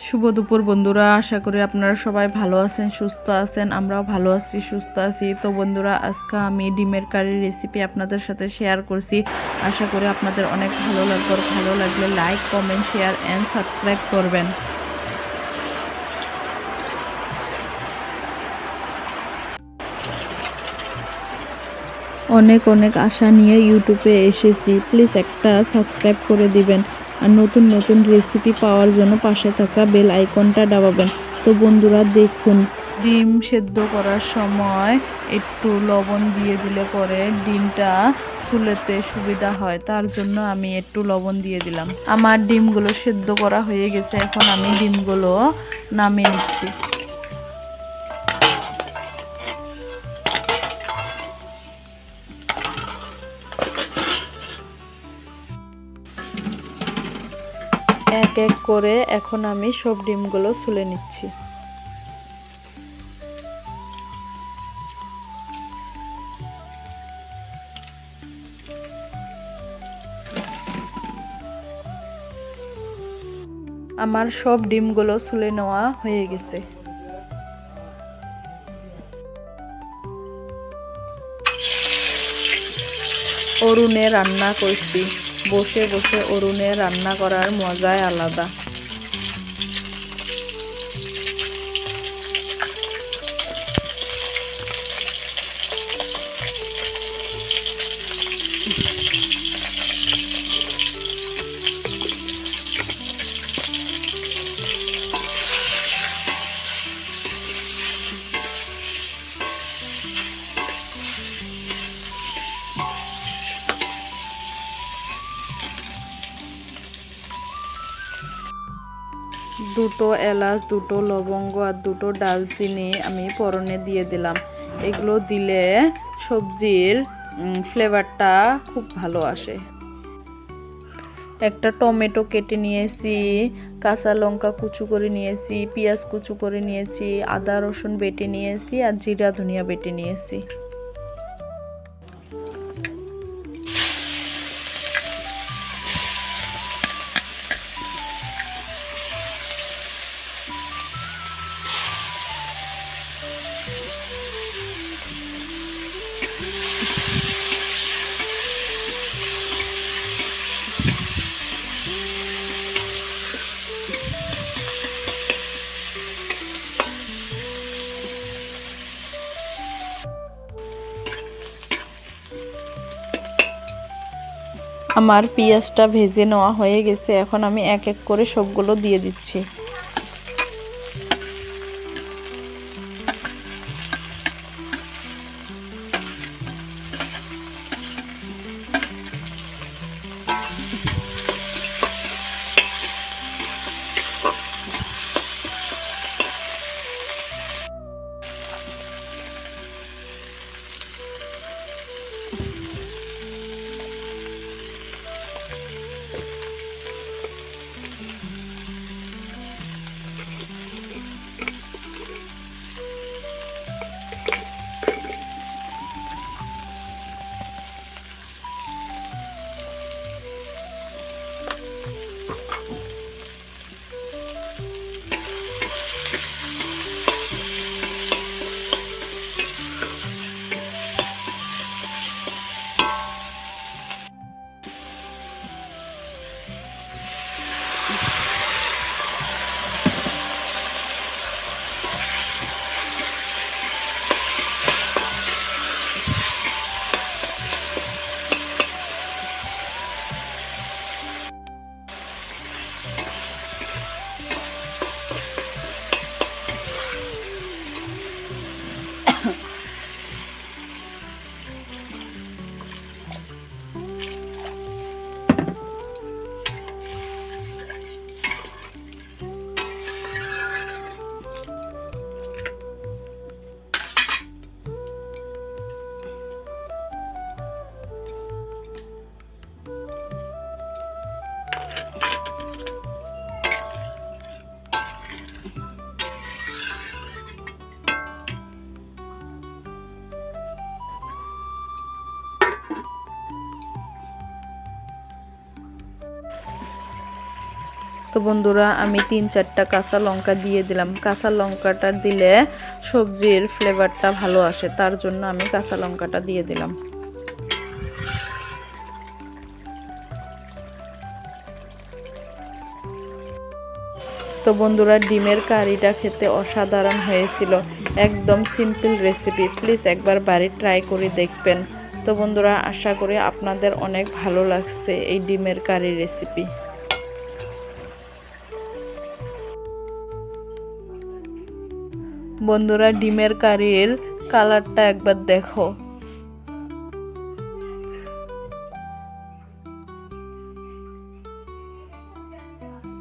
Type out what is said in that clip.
শুভ দুপুর বন্ধুরা, আশা করি আপনারা সবাই ভালো আছেন, সুস্থ আছেন। আমরাও ভালো আছি, সুস্থ আছি। তো বন্ধুরা, আজকে আমি ডিমের কারির রেসিপি আপনাদের সাথে শেয়ার করছি। আশা করি আপনাদের অনেক ভালো লাগবে। ভালো লাগলে like, comment, share and subscribe করবেন। অনেক অনেক আশা নিয়ে ইউটিউবে এসেছি, প্লিজ একটা সাবস্ক্রাইব করে দিবেন আর নতুন নতুন রেসিপি পাওয়ার জন্য পাশে থাকা বেল আইকনটা দাবাবেন। তো বন্ধুরা দেখুন, ডিম সেদ্ধ করার সময় একটু লবণ দিয়ে দিলে পরে ডিমটা ছুলেতে সুবিধা হয়, তার জন্য আমি একটু লবণ দিয়ে দিলাম। আমার ডিমগুলো সেদ্ধ করা হয়ে গেছে, এখন আমি ডিমগুলো নামিয়ে নিচ্ছি। এক এক করে এখন আমি সব ডিমগুলো ছুলে নিচ্ছি। আমার সব ডিমগুলো ছুলে নেওয়া হয়ে গেছে। অরুণে রান্না করছি, বসে বসে অরুণে রান্না করার মজাই আলাদা। দুটো এলাচ, দুটো লবঙ্গ আর দুটো ডালচিনি আমি ফোড়নে দিয়ে দিলাম। এগুলো দিলে সবজির ফ্লেভারটা খুব ভালো আসে। একটা টমেটো কেটে নিয়েছি, কাঁচা লঙ্কা কুচু করে নিয়েছি, পেঁয়াজ কুচু করে নিয়েছি, আদা রসুন বেটে নিয়েছি আর জিরা ধনিয়া বেটে নিয়েছি। আমার পেঁয়াজটা ভেজে নেওয়া হয়ে গেছে, এখন আমি এক এক করে সবগুলো দিয়ে দিচ্ছি। তো বন্ধুরা আমি 3-4টা কাঁচা লঙ্কা দিয়ে দিলাম। কাঁচা লঙ্কাটা দিলে সবজির ফ্লেভারটা ভালো আসে, তার জন্য আমি কাঁচা লঙ্কাটা দিয়ে দিলাম। তো বন্ধুরা ডিমের কারিটা খেতে অসাধারণ হয়েছিল, একদম সিম্পল রেসিপি। প্লিজ একবার বাড়ি ট্রাই করে দেখবেন। তো বন্ধুরা আশা করি আপনাদের অনেক ভালো লাগছে এই ডিমের কারি রেসিপি। বন্ধুরা ডিমের কারির কালারটা একবার দেখো,